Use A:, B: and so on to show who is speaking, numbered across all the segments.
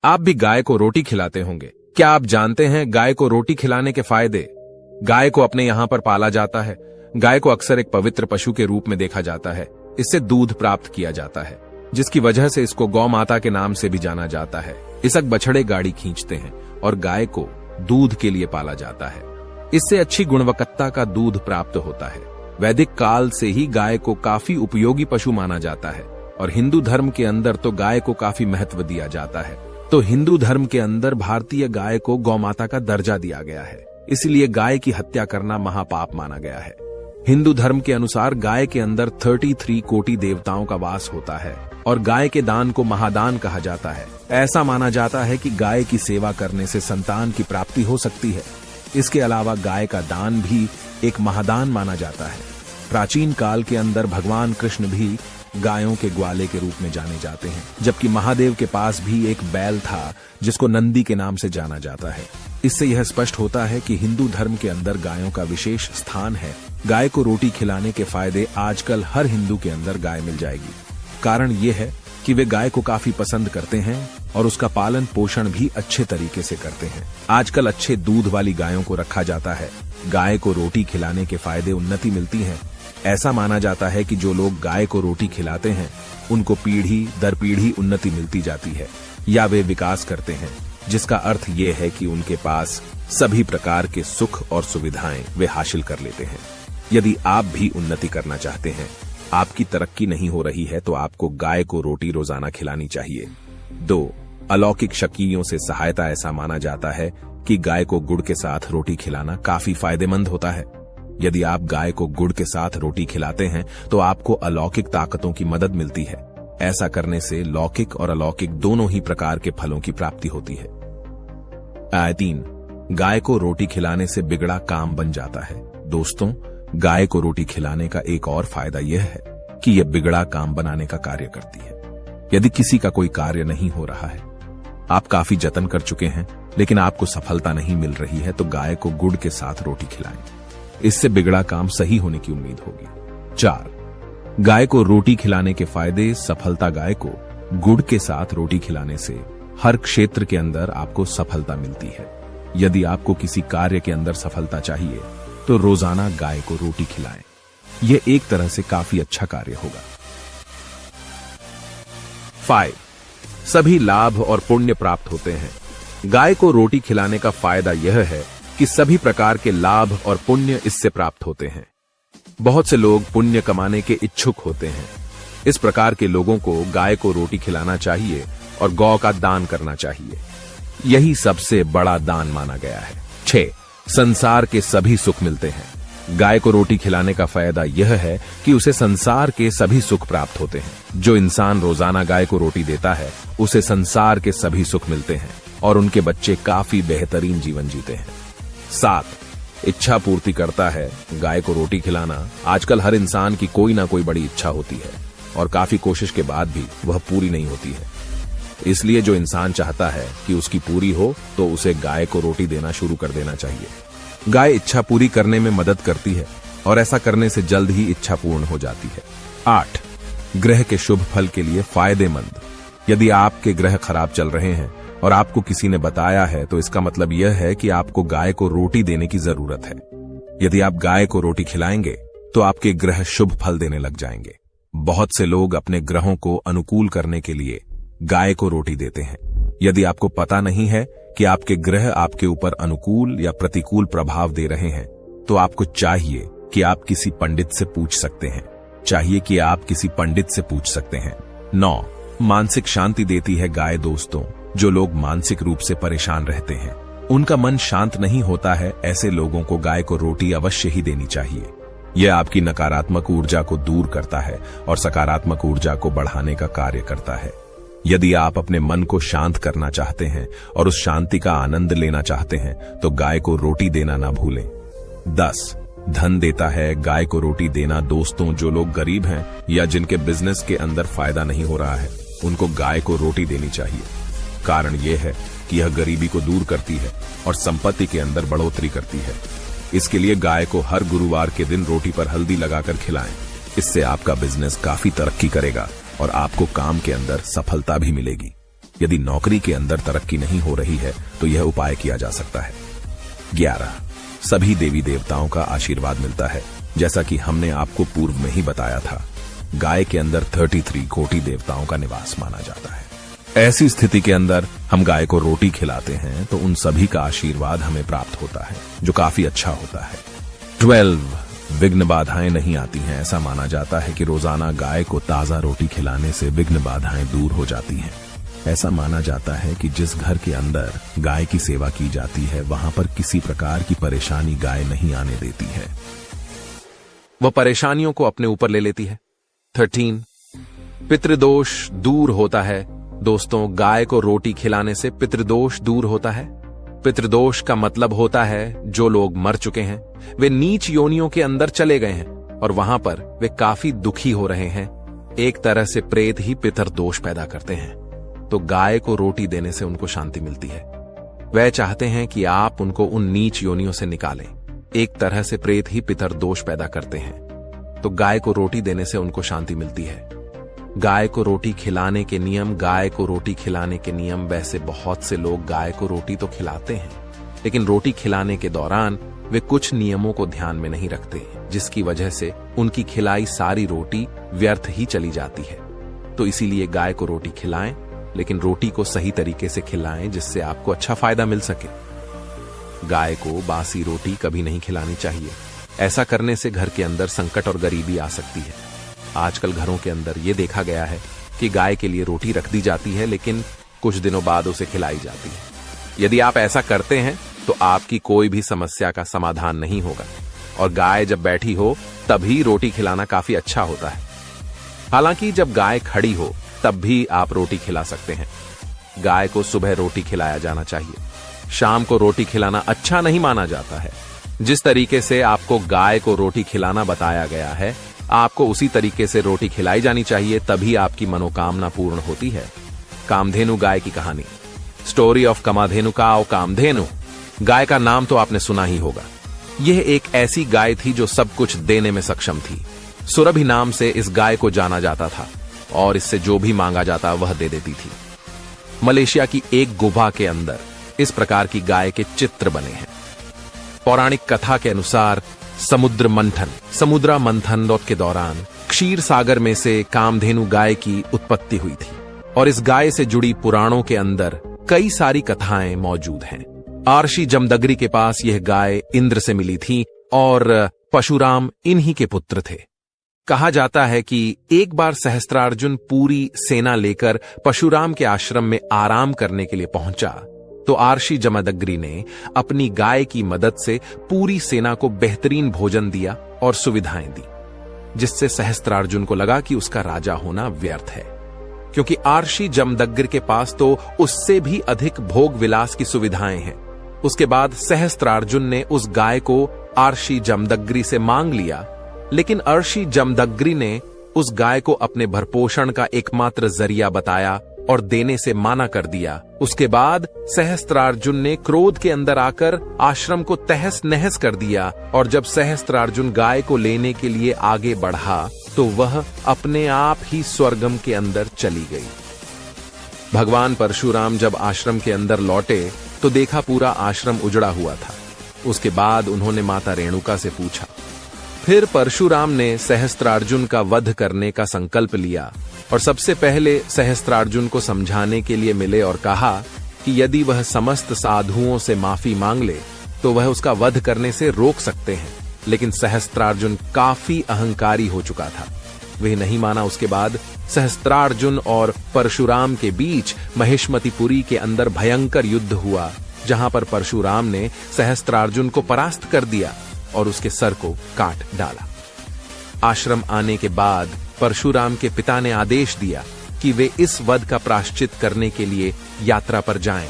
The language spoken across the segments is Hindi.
A: आप भी गाय को रोटी खिलाते होंगे। क्या आप जानते हैं गाय को रोटी खिलाने के फायदे? गाय को अपने यहाँ पर पाला जाता है। गाय को अक्सर एक पवित्र पशु के रूप में देखा जाता है। इससे दूध प्राप्त किया जाता है, जिसकी वजह से इसको गौ माता के नाम से भी जाना जाता है। इसक बछड़े गाड़ी खींचते हैं और गाय को दूध के लिए पाला जाता है। इससे अच्छी गुणवत्ता का दूध प्राप्त होता है। वैदिक काल से ही गाय को काफी उपयोगी पशु माना जाता है और हिंदू धर्म के अंदर तो गाय को काफी महत्व दिया जाता है। तो हिंदू धर्म के अंदर भारतीय गाय को गौमाता का दर्जा दिया गया है, इसलिए गाय की हत्या करना महापाप माना गया है। हिंदू धर्म के अनुसार गाय के अंदर 33 कोटि देवताओं का वास होता है और गाय के दान को महादान कहा जाता है। ऐसा माना जाता है कि गाय की सेवा करने से संतान की प्राप्ति हो सकती है। इसके अलावा गाय का दान भी एक महादान माना जाता है। प्राचीन काल के अंदर भगवान कृष्ण भी गायों के ग्वाले के रूप में जाने जाते हैं, जबकि महादेव के पास भी एक बैल था जिसको नंदी के नाम से जाना जाता है। इससे यह स्पष्ट होता है कि हिंदू धर्म के अंदर गायों का विशेष स्थान है। गाय को रोटी खिलाने के फायदे आजकल हर हिंदू के अंदर गाय मिल जाएगी। कारण ये है कि वे गाय को काफी पसंद करते हैं और उसका पालन पोषण भी अच्छे तरीके से करते हैं। आजकल अच्छे दूध वाली गायों को रखा जाता है। गाय को रोटी खिलाने के फायदे उन्नति मिलती है। ऐसा माना जाता है कि जो लोग गाय को रोटी खिलाते हैं उनको पीढ़ी दर पीढ़ी उन्नति मिलती जाती है या वे विकास करते हैं, जिसका अर्थ ये है कि उनके पास सभी प्रकार के सुख और सुविधाएं वे हासिल कर लेते हैं। यदि आप भी उन्नति करना चाहते हैं, आपकी तरक्की नहीं हो रही है, तो आपको गाय को रोटी रोजाना खिलानी चाहिए। 2. अलौकिक शक्तियों से सहायता। ऐसा माना जाता है कि गाय को गुड़ के साथ रोटी खिलाना काफी फायदेमंद होता है। यदि आप गाय को गुड़ के साथ रोटी खिलाते हैं तो आपको अलौकिक ताकतों की मदद मिलती है। ऐसा करने से लौकिक और अलौकिक दोनों ही प्रकार के फलों की प्राप्ति होती है। 3. गाय को रोटी खिलाने से बिगड़ा काम बन जाता है। दोस्तों, गाय को रोटी खिलाने का एक और फायदा यह है कि यह बिगड़ा काम बनाने का कार्य करती है। यदि किसी का कोई कार्य नहीं हो रहा है, आप काफी जतन कर चुके हैं लेकिन आपको सफलता नहीं मिल रही है, तो गाय को गुड़ के साथ रोटी खिलाएं। इससे बिगड़ा काम सही होने की उम्मीद होगी। 4. गाय को रोटी खिलाने के फायदे। सफलता। गाय को गुड़ के साथ रोटी खिलाने से हर क्षेत्र के अंदर आपको सफलता मिलती है। यदि आपको किसी कार्य के अंदर सफलता चाहिए तो रोजाना गाय को रोटी खिलाएं। यह एक तरह से काफी अच्छा कार्य होगा। 5. सभी लाभ और पुण्य प्राप्त होते हैं। गाय को रोटी खिलाने का फायदा यह है कि सभी प्रकार के लाभ और पुण्य इससे प्राप्त होते हैं। बहुत से लोग पुण्य कमाने के इच्छुक होते हैं। इस प्रकार के लोगों को गाय को रोटी खिलाना चाहिए और गौ का दान करना चाहिए। यही सबसे बड़ा दान माना गया है। 6. संसार के सभी सुख मिलते हैं। गाय को रोटी खिलाने का फायदा यह है कि उसे संसार के सभी सुख प्राप्त होते हैं। जो इंसान रोजाना गाय को रोटी देता है उसे संसार के सभी सुख मिलते हैं और उनके बच्चे काफी बेहतरीन जीवन जीते हैं। 7. इच्छा पूर्ति करता है। गाय को रोटी खिलाना आजकल हर इंसान की कोई ना कोई बड़ी इच्छा होती है और काफी कोशिश के बाद भी वह पूरी नहीं होती है। इसलिए जो इंसान चाहता है कि उसकी पूरी हो तो उसे गाय को रोटी देना शुरू कर देना चाहिए। गाय इच्छा पूरी करने में मदद करती है और ऐसा करने से जल्द ही इच्छा पूर्ण हो जाती है। 8. ग्रह के शुभ फल के लिए फायदेमंद। यदि आपके ग्रह खराब चल रहे हैं और आपको किसी ने बताया है तो इसका मतलब यह है कि आपको गाय को रोटी देने की जरूरत है। यदि आप गाय को रोटी खिलाएंगे तो आपके ग्रह शुभ फल देने लग जाएंगे। बहुत से लोग अपने ग्रहों को अनुकूल करने के लिए गाय को रोटी देते हैं। यदि आपको पता नहीं है कि आपके ग्रह आपके ऊपर अनुकूल या प्रतिकूल प्रभाव दे रहे हैं तो आपको चाहिए कि आप किसी पंडित से पूछ सकते हैं। 9. मानसिक शांति देती है गाय। दोस्तों, जो लोग मानसिक रूप से परेशान रहते हैं, उनका मन शांत नहीं होता है, ऐसे लोगों को गाय को रोटी अवश्य ही देनी चाहिए। यह आपकी नकारात्मक ऊर्जा को दूर करता है और सकारात्मक ऊर्जा को बढ़ाने का कार्य करता है। यदि आप अपने मन को शांत करना चाहते हैं और उस शांति का आनंद लेना चाहते हैं तो गाय को रोटी देना ना भूलें। 10. धन देता है। गाय को रोटी देना। दोस्तों, जो लोग गरीब हैं या जिनके बिजनेस के अंदर फायदा नहीं हो रहा है, उनको गाय को रोटी देनी चाहिए। कारण यह है कि यह गरीबी को दूर करती है और संपत्ति के अंदर बढ़ोतरी करती है। इसके लिए गाय को हर गुरुवार के दिन रोटी पर हल्दी लगाकर खिलाएं। इससे आपका बिजनेस काफी तरक्की करेगा और आपको काम के अंदर सफलता भी मिलेगी। यदि नौकरी के अंदर तरक्की नहीं हो रही है तो यह उपाय किया जा सकता है। 11, सभी देवी देवताओं का आशीर्वाद मिलता है। जैसा कि हमने आपको पूर्व में ही बताया था, गाय के अंदर 33 कोटि देवताओं का निवास माना जाता है। ऐसी स्थिति के अंदर हम गाय को रोटी खिलाते हैं तो उन सभी का आशीर्वाद हमें प्राप्त होता है, जो काफी अच्छा होता है। 12, विघ्न बाधाएं नहीं आती हैं। ऐसा माना जाता है कि रोजाना गाय को ताजा रोटी खिलाने से विघ्न बाधाएं दूर हो जाती हैं। ऐसा माना जाता है कि जिस घर के अंदर गाय की सेवा की जाती है वहां पर किसी प्रकार की परेशानी गाय नहीं आने देती है, वह परेशानियों को अपने ऊपर ले लेती है। 13, पितृदोष दूर होता है। दोस्तों, गाय को रोटी खिलाने से पितृदोष दूर होता है। पितृदोष का मतलब होता है जो लोग मर चुके हैं, वे नीच योनियों के अंदर चले गए हैं और वहां पर वे काफी दुखी हो रहे हैं। एक तरह से प्रेत ही पितृदोष पैदा करते हैं, तो गाय को रोटी देने से उनको शांति मिलती है। वह चाहते हैं कि आप उनको उन नीच योनियों से निकालें। एक तरह से प्रेत ही पितृदोष पैदा करते हैं, तो गाय को रोटी देने से उनको शांति मिलती है। गाय को रोटी खिलाने के नियम, गाय को रोटी खिलाने के नियम, वैसे बहुत से लोग गाय को रोटी तो खिलाते हैं, लेकिन रोटी खिलाने के दौरान वे कुछ नियमों को ध्यान में नहीं रखते, जिसकी वजह से उनकी खिलाई सारी रोटी व्यर्थ ही चली जाती है। तो इसीलिए गाय को रोटी खिलाएं, लेकिन रोटी को सही तरीके से खिलाएं जिससे आपको अच्छा फायदा मिल सके। गाय को बासी रोटी कभी नहीं खिलानी चाहिए। ऐसा करने से घर के अंदर संकट और गरीबी आ सकती है। आजकल घरों के अंदर यह देखा गया है कि गाय के लिए रोटी रख दी जाती है, लेकिन कुछ दिनों बाद उसे खिलाई जाती है। यदि आप ऐसा करते हैं तो आपकी कोई भी समस्या का समाधान नहीं होगा, और गाय जब बैठी हो तभी रोटी खिलाना काफी अच्छा होता है। हालांकि जब गाय खड़ी हो तब भी आप रोटी खिला सकते हैं। गाय को सुबह रोटी खिलाया जाना चाहिए, शाम को रोटी खिलाना अच्छा नहीं माना जाता है। जिस तरीके से आपको गाय को रोटी खिलाना बताया गया है, आपको उसी तरीके से रोटी खिलाई जानी चाहिए, तभी आपकी मनोकामना पूर्ण होती है। कामधेनु गाय की कहानी, स्टोरी ऑफ कामधेनु काऊ कामधेनु। गाय का नाम तो आपने सुना ही होगा। यह एक ऐसी गाय थी जो सब कुछ देने में सक्षम थी। सुरभि नाम से इस गाय को जाना जाता था और इससे जो भी मांगा जाता वह दे देती थी। मलेशिया की एक गुफा के अंदर इस प्रकार की गाय के चित्र बने हैं। पौराणिक कथा के अनुसार समुद्र मंथन के दौरान क्षीर सागर में से कामधेनु गाय की उत्पत्ति हुई थी, और इस गाय से जुड़ी पुराणों के अंदर कई सारी कथाएं मौजूद हैं। आर्षि जमदग्री के पास यह गाय इंद्र से मिली थी और परशुराम इन्हीं के पुत्र थे। कहा जाता है कि एक बार सहस्त्रार्जुन पूरी सेना लेकर परशुराम के आश्रम में आराम करने के लिए पहुंचा, तो आर्षि जमदग्री ने अपनी गाय की मदद से पूरी सेना को बेहतरीन भोजन दिया और सुविधाएं दी, जिससे सहस्त्रार्जुन को लगा कि उसका राजा होना व्यर्थ है, क्योंकि आर्षि जमदग्र के पास तो उससे भी अधिक भोग विलास की सुविधाएं हैं। उसके बाद सहस्त्रार्जुन ने उस गाय को आर्षि जमदग्री से मांग लिया, लेकिन आर्षि जमदग्री ने उस गाय को अपने भरपोषण का एकमात्र जरिया बताया और देने से माना कर दिया। उसके बाद सहस्त्रार्जुन ने क्रोध के अंदर आकर आश्रम को तहस नहस कर दिया, और जब सहस्त्रार्जुन गाय को लेने के लिए आगे बढ़ा तो वह अपने आप ही स्वर्गम के अंदर चली गई। भगवान परशुराम जब आश्रम के अंदर लौटे तो देखा पूरा आश्रम उजड़ा हुआ था। उसके बाद उन्होंने माता रेणुका से पूछा। फिर परशुराम ने सहस्त्रार्जुन का वध करने का संकल्प लिया और सबसे पहले सहस्त्रार्जुन को समझाने के लिए मिले और कहा कि यदि वह समस्त साधुओं से माफी मांग ले तो वह उसका वध करने से रोक सकते हैं। लेकिन सहस्त्रार्जुन काफी अहंकारी हो चुका था, वह नहीं माना। उसके बाद सहस्त्रार्जुन और परशुराम के बीच महेशमतीपुरी के अंदर भयंकर युद्ध हुआ, जहां पर परशुराम ने सहस्त्रार्जुन को परास्त कर दिया और उसके सर को काट डाला। आश्रम आने के बाद परशुराम के पिता ने आदेश दिया कि वे इस वध का प्रायश्चित करने के लिए यात्रा पर जाएं,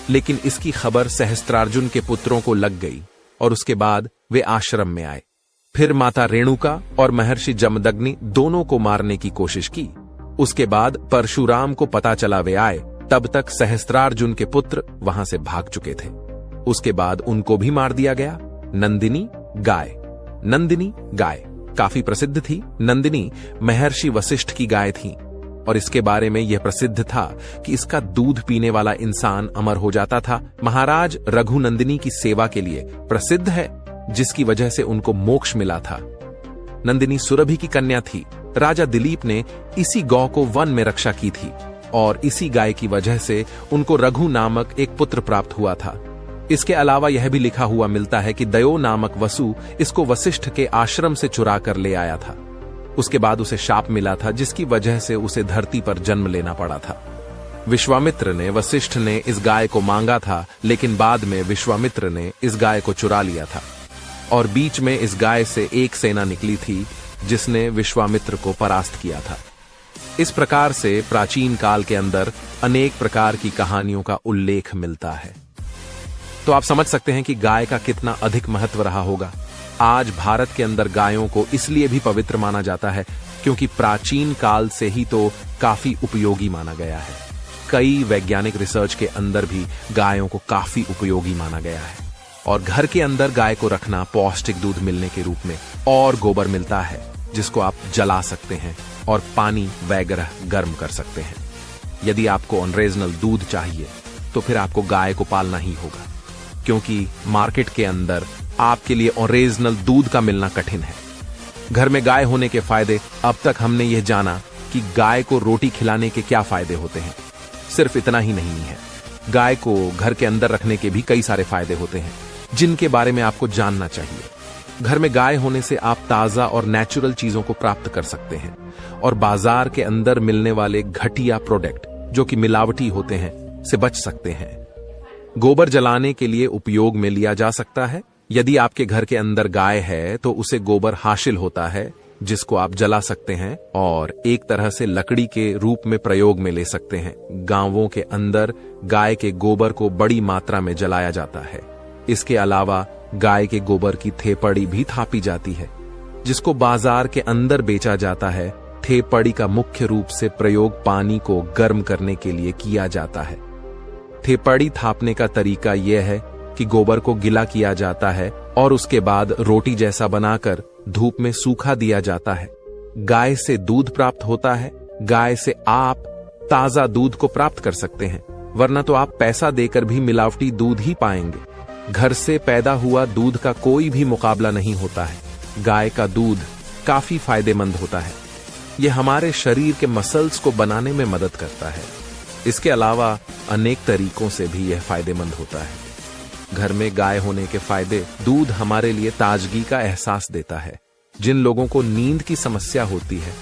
A: लेकिन इसकी खबर सहस्त्रार्जुन के पुत्रों को लग गई और उसके बाद वे आश्रम में आए। फिर माता रेणुका और महर्षि जमदग्नि दोनों को मारने की कोशिश की। उसके बाद परशुराम को पता चला वे आए, तब तक सहस्त्रार्जुन के पुत्र वहां से भाग चुके थे। उसके बाद उनको भी मार दिया गया। नंदिनी गाय काफी प्रसिद्ध थी। नंदिनी महर्षि वशिष्ठ की गाय थी और इसके बारे में यह प्रसिद्ध था कि इसका दूध पीने वाला इंसान अमर हो जाता था। महाराज रघुनंदिनी की सेवा के लिए प्रसिद्ध है, जिसकी वजह से उनको मोक्ष मिला था। नंदिनी सुरभि की कन्या थी। राजा दिलीप ने इसी गौ को वन में रक्षा की थी और इसी गाय की वजह से उनको रघु नामक एक पुत्र प्राप्त हुआ था। इसके अलावा यह भी लिखा हुआ मिलता है कि दयो नामक वसु इसको वशिष्ठ के आश्रम से चुरा कर ले आया था। उसके बाद उसे शाप मिला था, जिसकी वजह से उसे धरती पर जन्म लेना पड़ा था। विश्वामित्र ने वशिष्ठ ने इस गाय को मांगा था, लेकिन बाद में विश्वामित्र ने इस गाय को चुरा लिया था और बीच में इस गाय से एक सेना निकली थी जिसने विश्वामित्र को परास्त किया था। इस प्रकार से प्राचीन काल के अंदर अनेक प्रकार की कहानियों का उल्लेख मिलता है। तो आप समझ सकते हैं कि गाय का कितना अधिक महत्व रहा होगा। आज भारत के अंदर गायों को इसलिए भी पवित्र माना जाता है क्योंकि प्राचीन काल से ही तो काफी उपयोगी माना गया है। कई वैज्ञानिक रिसर्च के अंदर भी गायों को काफी उपयोगी माना गया है और घर के अंदर गाय को रखना पौष्टिक दूध मिलने के रूप में और गोबर मिलता है, जिसको आप जला सकते हैं और पानी वगैरह गर्म कर सकते हैं। यदि आपको ओरिजिनल दूध चाहिए तो फिर आपको गाय को पालना ही होगा, क्योंकि मार्केट के अंदर आपके लिए ओरिजिनल दूध का मिलना कठिन है। घर में गाय होने के फायदे, अब तक हमने यह जाना कि गाय को रोटी खिलाने के क्या फायदे होते हैं। सिर्फ इतना ही नहीं है, गाय को घर के अंदर रखने के भी कई सारे फायदे होते हैं जिनके बारे में आपको जानना चाहिए। घर में गाय होने से आप ताजा और नेचुरल चीजों को प्राप्त कर सकते हैं और बाजार के अंदर मिलने वाले घटिया प्रोडक्ट जो कि मिलावटी होते हैं से बच सकते हैं। गोबर जलाने के लिए उपयोग में लिया जा सकता है। यदि आपके घर के अंदर गाय है तो उसे गोबर हासिल होता है, जिसको आप जला सकते हैं और एक तरह से लकड़ी के रूप में प्रयोग में ले सकते हैं। गांवों के अंदर गाय के गोबर को बड़ी मात्रा में जलाया जाता है। इसके अलावा गाय के गोबर की थेपड़ी भी थापी जाती है, जिसको बाजार के अंदर बेचा जाता है। थेपड़ी का मुख्य रूप से प्रयोग पानी को गर्म करने के लिए किया जाता है। थेपड़ी थापने का तरीका यह है कि गोबर को गीला किया जाता है और उसके बाद रोटी जैसा बनाकर धूप में सूखा दिया जाता है। गाय से दूध प्राप्त होता है। गाय से आप ताजा दूध को प्राप्त कर सकते हैं, वरना तो आप पैसा देकर भी मिलावटी दूध ही पाएंगे। घर से पैदा हुआ दूध का कोई भी मुकाबला नहीं होता है। गाय का दूध काफी फायदेमंद होता है। यह हमारे शरीर के मसल्स को बनाने में मदद करता है। इसके अलावा अनेक तरीकों से भी यह फायदेमंद होता है। घर में गाय होने के फायदे, दूध हमारे लिए ताजगी का एहसास देता है। जिन लोगों को नींद की समस्या होती है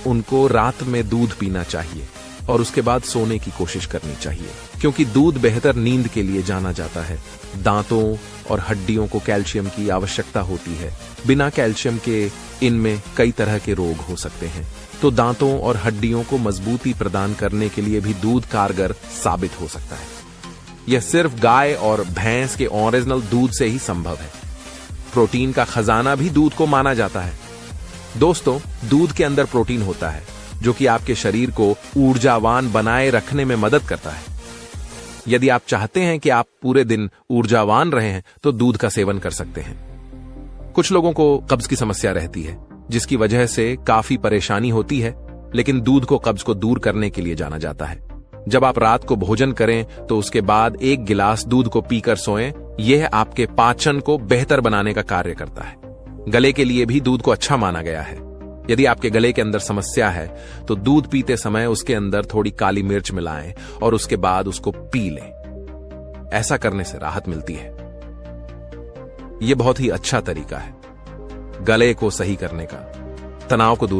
A: उनको रात में दूध पीना चाहिए और उसके बाद सोने की कोशिश करनी चाहिए, क्योंकि दूध बेहतर नींद के लिए जाना जाता है। दांतों और हड्डियों को कैल्शियम की आवश्यकता होती है। बिना कैल्शियम के इनमें कई तरह के रोग हो सकते हैं, तो दांतों और हड्डियों को मजबूती प्रदान करने के लिए भी दूध कारगर साबित हो सकता है। यह सिर्फ गाय और भैंस के ओरिजिनल दूध से ही संभव है। प्रोटीन का खजाना भी दूध को माना जाता है। दोस्तों, दूध के अंदर प्रोटीन होता है जो कि आपके शरीर को ऊर्जावान बनाए रखने में मदद करता है। यदि आप चाहते हैं कि आप पूरे दिन ऊर्जावान रहें तो दूध का सेवन कर सकते हैं। कुछ लोगों को कब्ज की समस्या रहती है, जिसकी वजह से काफी परेशानी होती है, लेकिन दूध को कब्ज को दूर करने के लिए जाना जाता है। जब आप रात को भोजन करें तो उसके बाद 1 गिलास दूध को पीकर सोएं। यह आपके पाचन को बेहतर बनाने का कार्य करता है। गले के लिए भी दूध को अच्छा माना गया है। यदि आपके गले के अंदर समस्या है तो दूध पीते समय उसके अंदर थोड़ी काली मिर्च मिलाएं और उसके बाद उसको पी लें। ऐसा करने से राहत मिलती है। यह बहुत ही अच्छा तरीका है गले को सही करने का, तनाव को दूर